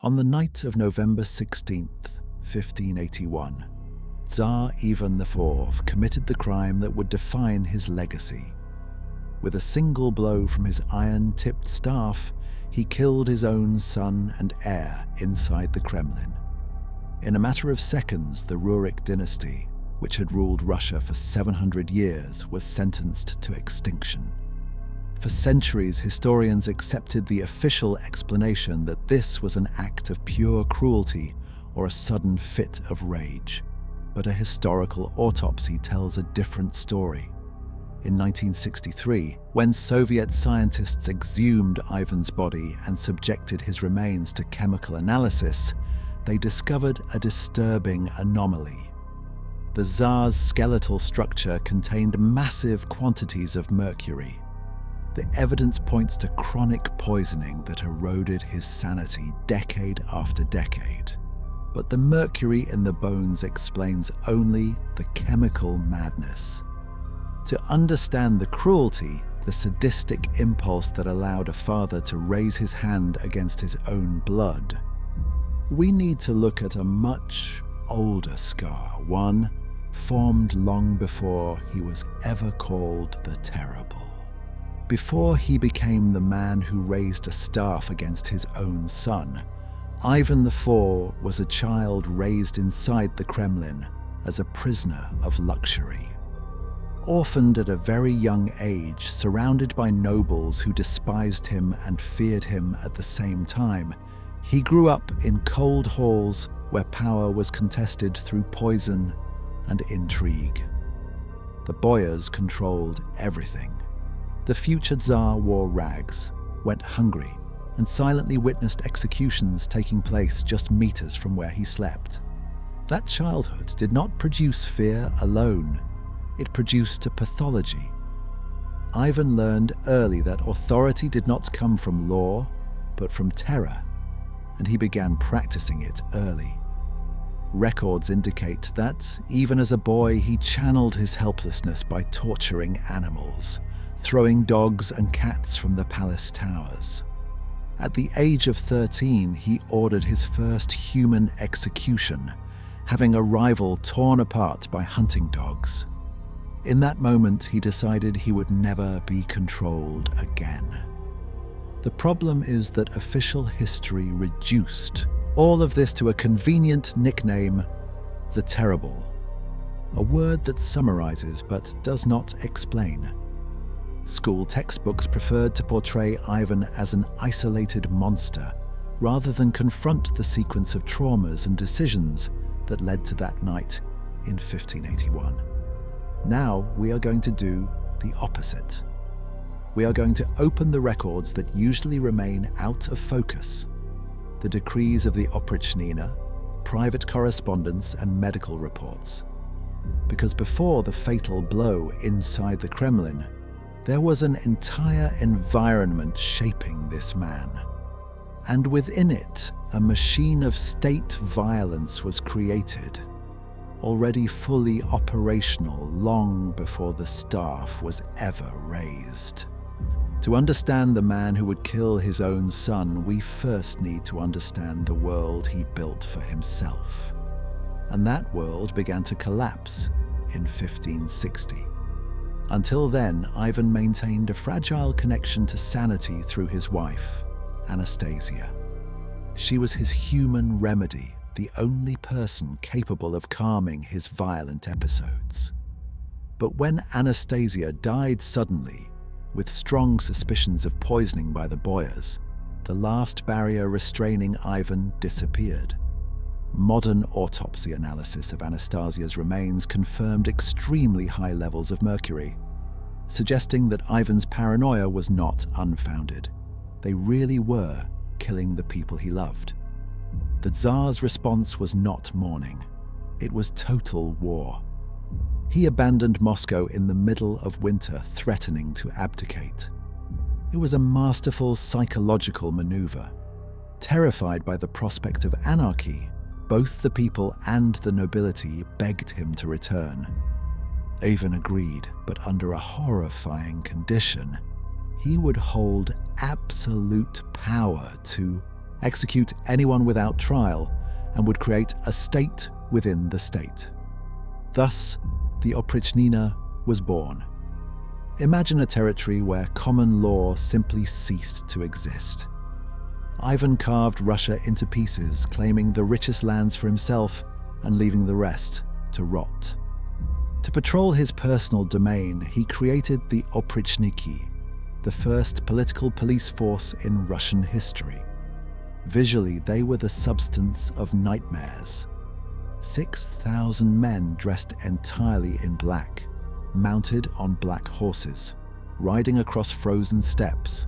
On the night of November 16th, 1581, Tsar Ivan IV committed the crime that would define his legacy. With a single blow from his iron-tipped staff, he killed his own son and heir inside the Kremlin. In a matter of seconds, the Rurik dynasty, which had ruled Russia for 700 years, was sentenced to extinction. For centuries, historians accepted the official explanation that this was an act of pure cruelty or a sudden fit of rage. But a historical autopsy tells a different story. In 1963, when Soviet scientists exhumed Ivan's body and subjected his remains to chemical analysis, they discovered a disturbing anomaly. The Tsar's skeletal structure contained massive quantities of mercury. The evidence points to chronic poisoning that eroded his sanity decade after decade. But the mercury in the bones explains only the chemical madness. To understand the cruelty, the sadistic impulse that allowed a father to raise his hand against his own blood, we need to look at a much older scar, one formed long before he was ever called the Terrible. Before he became the man who raised a staff against his own son, Ivan IV was a child raised inside the Kremlin as a prisoner of luxury. Orphaned at a very young age, surrounded by nobles who despised him and feared him at the same time, he grew up in cold halls where power was contested through poison and intrigue. The boyars controlled everything. The future Tsar wore rags, went hungry, and silently witnessed executions taking place just meters from where he slept. That childhood did not produce fear alone. It produced a pathology. Ivan learned early that authority did not come from law, but from terror, and he began practicing it early. Records indicate that, even as a boy, he channeled his helplessness by torturing animals, throwing dogs and cats from the palace towers. At the age of 13, he ordered his first human execution, having a rival torn apart by hunting dogs. In that moment, he decided he would never be controlled again. The problem is that official history reduced all of this to a convenient nickname, the Terrible, a word that summarizes but does not explain. School textbooks preferred to portray Ivan as an isolated monster, rather than confront the sequence of traumas and decisions that led to that night in 1581. Now we are going to do the opposite. We are going to open the records that usually remain out of focus: the decrees of the Oprichnina, private correspondence, and medical reports. Because before the fatal blow inside the Kremlin, there was an entire environment shaping this man. And within it, a machine of state violence was created, already fully operational long before the staff was ever raised. To understand the man who would kill his own son, we first need to understand the world he built for himself. And that world began to collapse in 1560. Until then, Ivan maintained a fragile connection to sanity through his wife, Anastasia. She was his human remedy, the only person capable of calming his violent episodes. But when Anastasia died suddenly, with strong suspicions of poisoning by the boyars, the last barrier restraining Ivan disappeared. Modern autopsy analysis of Anastasia's remains confirmed extremely high levels of mercury, suggesting that Ivan's paranoia was not unfounded. They really were killing the people he loved. The Tsar's response was not mourning. It was total war. He abandoned Moscow in the middle of winter, threatening to abdicate. It was a masterful psychological maneuver. Terrified by the prospect of anarchy, both the people and the nobility begged him to return. Ivan agreed, but under a horrifying condition. He would hold absolute power to execute anyone without trial, and would create a state within the state. Thus, the Oprichnina was born. Imagine a territory where common law simply ceased to exist. Ivan carved Russia into pieces, claiming the richest lands for himself and leaving the rest to rot. To patrol his personal domain, he created the Oprichniki, the first political police force in Russian history. Visually, they were the substance of nightmares. 6,000 men dressed entirely in black, mounted on black horses, riding across frozen steppes.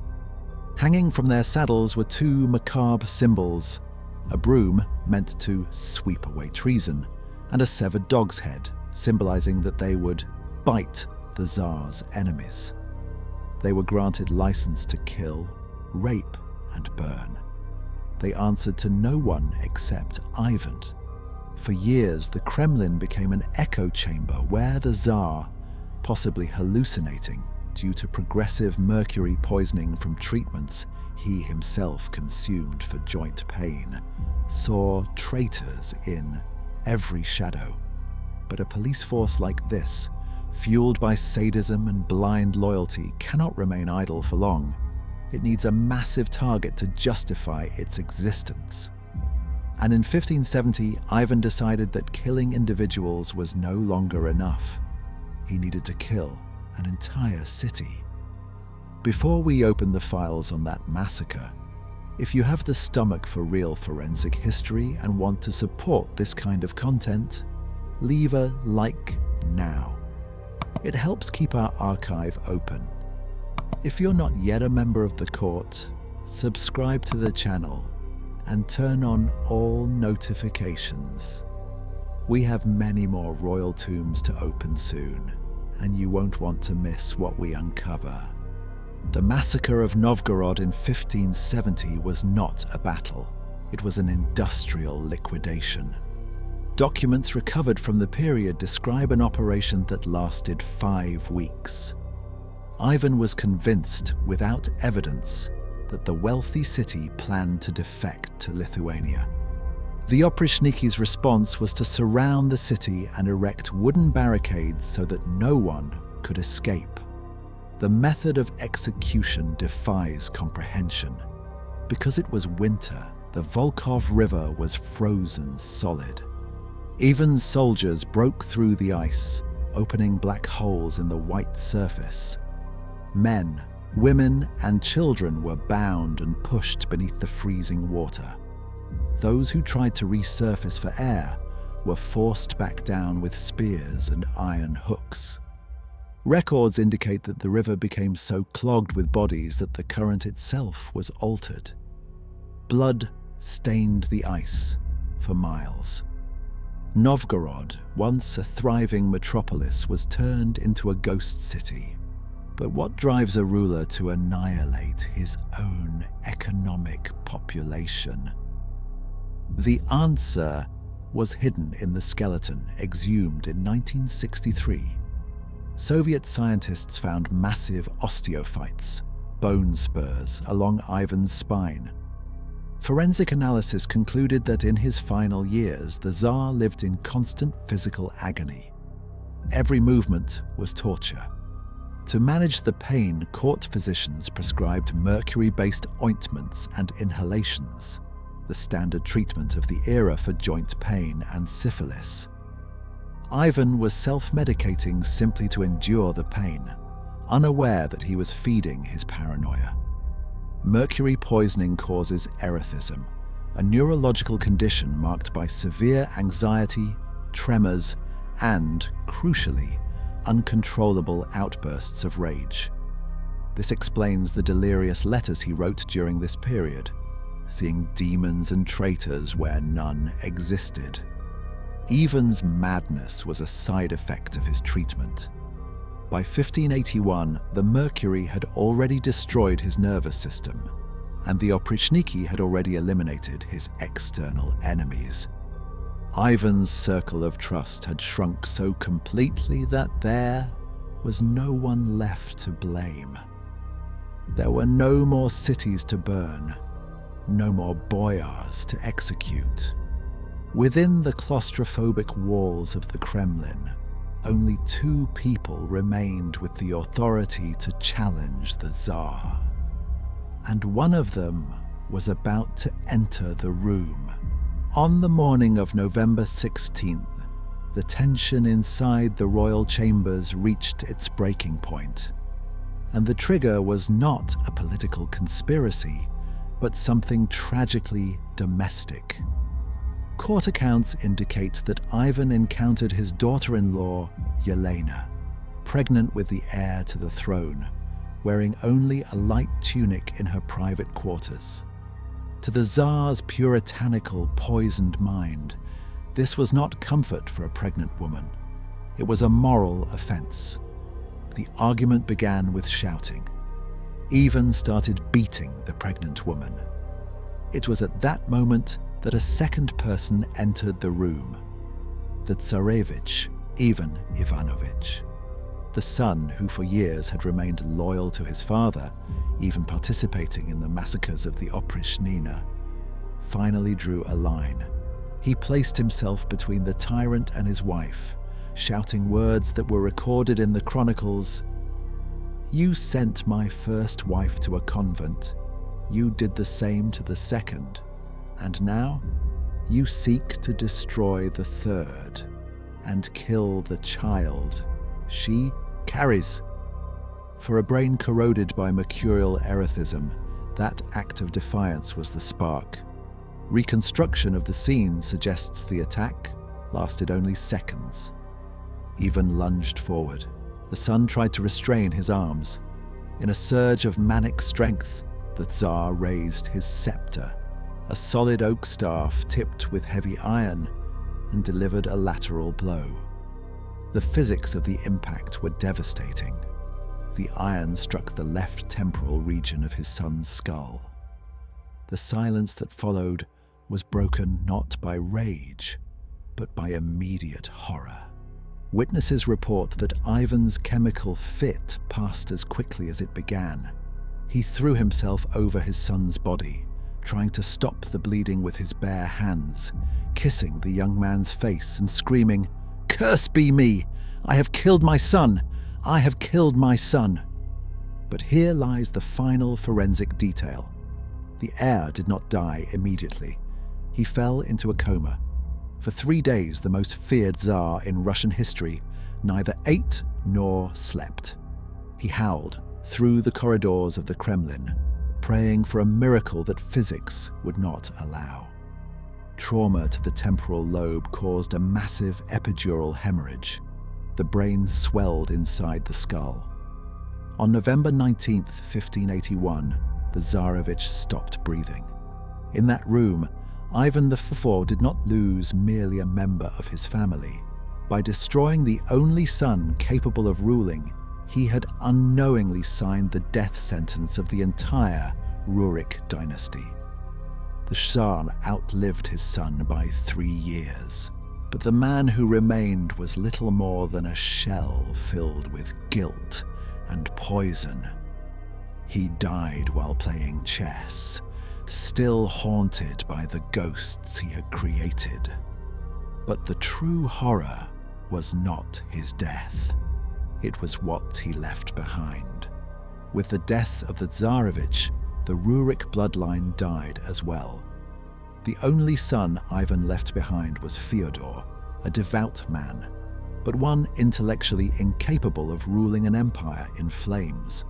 Hanging from their saddles were two macabre symbols, a broom meant to sweep away treason, and a severed dog's head, symbolizing that they would bite the Tsar's enemies. They were granted license to kill, rape, and burn. They answered to no one except Ivan. For years, the Kremlin became an echo chamber where the Tsar, possibly hallucinating due to progressive mercury poisoning from treatments he himself consumed for joint pain, saw traitors in every shadow. But a police force like this, fueled by sadism and blind loyalty, cannot remain idle for long. It needs a massive target to justify its existence. And in 1570, Ivan decided that killing individuals was no longer enough. He needed to kill an entire city. Before we open the files on that massacre, if you have the stomach for real forensic history and want to support this kind of content, leave a like now. It helps keep our archive open. If you're not yet a member of the court, subscribe to the channel and turn on all notifications. We have many more royal tombs to open soon, and you won't want to miss what we uncover. The massacre of Novgorod in 1570 was not a battle. It was an industrial liquidation. Documents recovered from the period describe an operation that lasted 5 weeks. Ivan was convinced, without evidence, that the wealthy city planned to defect to Lithuania. The Oprichniki's response was to surround the city and erect wooden barricades so that no one could escape. The method of execution defies comprehension. Because it was winter, the Volkhov River was frozen solid. Ivan's soldiers broke through the ice, opening black holes in the white surface. Men, women, and children were bound and pushed beneath the freezing water. Those who tried to resurface for air were forced back down with spears and iron hooks. Records indicate that the river became so clogged with bodies that the current itself was altered. Blood stained the ice for miles. Novgorod, once a thriving metropolis, was turned into a ghost city. But what drives a ruler to annihilate his own economic population? The answer was hidden in the skeleton exhumed in 1963. Soviet scientists found massive osteophytes, bone spurs, along Ivan's spine. Forensic analysis concluded that in his final years, the Tsar lived in constant physical agony. Every movement was torture. To manage the pain, court physicians prescribed mercury-based ointments and inhalations, the standard treatment of the era for joint pain and syphilis. Ivan was self-medicating simply to endure the pain, unaware that he was feeding his paranoia. Mercury poisoning causes erethism, a neurological condition marked by severe anxiety, tremors, and, crucially, uncontrollable outbursts of rage. This explains the delirious letters he wrote during this period, seeing demons and traitors where none existed. Ivan's madness was a side effect of his treatment. By 1581, the mercury had already destroyed his nervous system, and the Oprichniki had already eliminated his external enemies. Ivan's circle of trust had shrunk so completely that there was no one left to blame. There were no more cities to burn, no more boyars to execute. Within the claustrophobic walls of the Kremlin, only 2 people remained with the authority to challenge the Tsar. And one of them was about to enter the room. On the morning of November 16th, the tension inside the royal chambers reached its breaking point. And the trigger was not a political conspiracy, but something tragically domestic. Court accounts indicate that Ivan encountered his daughter-in-law, Yelena, pregnant with the heir to the throne, wearing only a light tunic in her private quarters. To the Tsar's puritanical, poisoned mind, this was not comfort for a pregnant woman. It was a moral offense. The argument began with shouting. Ivan started beating the pregnant woman. It was at that moment that a second person entered the room. The Tsarevich, Ivan Ivanovich. The son who for years had remained loyal to his father, even participating in the massacres of the Oprichnina, finally drew a line. He placed himself between the tyrant and his wife, shouting words that were recorded in the chronicles. "You sent my first wife to a convent. You did the same to the second. And now you seek to destroy the third and kill the child she carries." For a brain corroded by mercurial erethism, that act of defiance was the spark. Reconstruction of the scene suggests the attack lasted only seconds. Ivan lunged forward. The son tried to restrain his arms. In a surge of manic strength, the Tsar raised his scepter, a solid oak staff tipped with heavy iron, and delivered a lateral blow. The physics of the impact were devastating. The iron struck the left temporal region of his son's skull. The silence that followed was broken not by rage, but by immediate horror. Witnesses report that Ivan's chemical fit passed as quickly as it began. He threw himself over his son's body, trying to stop the bleeding with his bare hands, kissing the young man's face and screaming, "Cursed be me! I have killed my son! I have killed my son!" But here lies the final forensic detail. The heir did not die immediately. He fell into a coma. For 3 days, the most feared Tsar in Russian history neither ate nor slept. He howled through the corridors of the Kremlin, praying for a miracle that physics would not allow. Trauma to the temporal lobe caused a massive epidural hemorrhage. The brain swelled inside the skull. On November 19th, 1581, the Tsarevich stopped breathing. In that room, Ivan IV did not lose merely a member of his family. By destroying the only son capable of ruling, he had unknowingly signed the death sentence of the entire Rurik dynasty. The Tsar outlived his son by 3 years, but the man who remained was little more than a shell filled with guilt and poison. He died while playing chess, still haunted by the ghosts he had created. But the true horror was not his death. It was what he left behind. With the death of the Tsarevich, the Rurik bloodline died as well. The only son Ivan left behind was Fyodor, a devout man, but one intellectually incapable of ruling an empire in flames.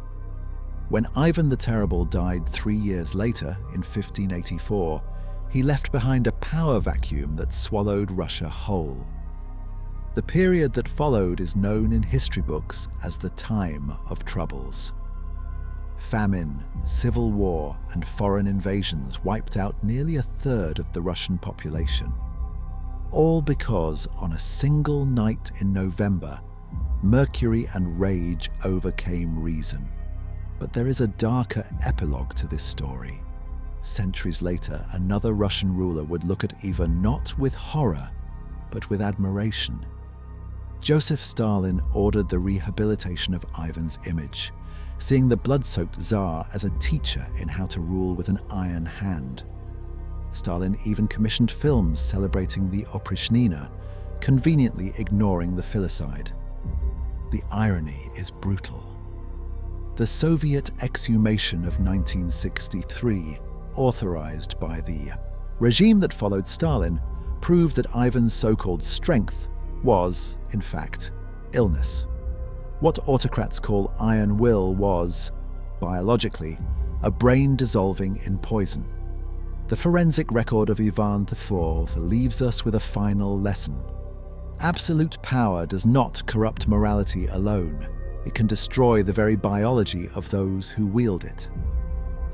When Ivan the Terrible died 3 years later, in 1584, he left behind a power vacuum that swallowed Russia whole. The period that followed is known in history books as the Time of Troubles. Famine, civil war, and foreign invasions wiped out nearly a third of the Russian population. All because, on a single night in November, Mercury and rage overcame reason. But there is a darker epilogue to this story. Centuries later, another Russian ruler would look at Ivan not with horror, but with admiration. Joseph Stalin ordered the rehabilitation of Ivan's image, seeing the blood-soaked Tsar as a teacher in how to rule with an iron hand. Stalin even commissioned films celebrating the Oprichnina, conveniently ignoring the filicide. The irony is brutal. The Soviet exhumation of 1963, authorized by the regime that followed Stalin, proved that Ivan's so-called strength was, in fact, illness. What autocrats call iron will was, biologically, a brain dissolving in poison. The forensic record of Ivan IV leaves us with a final lesson. Absolute power does not corrupt morality alone. It can destroy the very biology of those who wield it.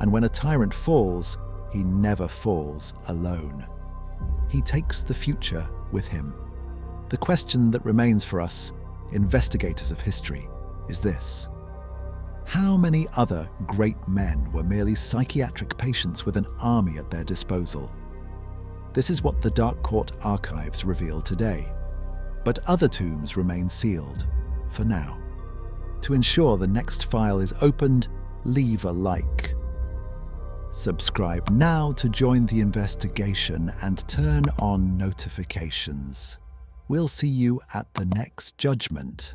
And when a tyrant falls, he never falls alone. He takes the future with him. The question that remains for us, investigators of history, is this: how many other great men were merely psychiatric patients with an army at their disposal? This is what the Dark Court archives reveal today. But other tombs remain sealed, for now. To ensure the next file is opened, leave a like. Subscribe now to join the investigation and turn on notifications. We'll see you at the next judgment.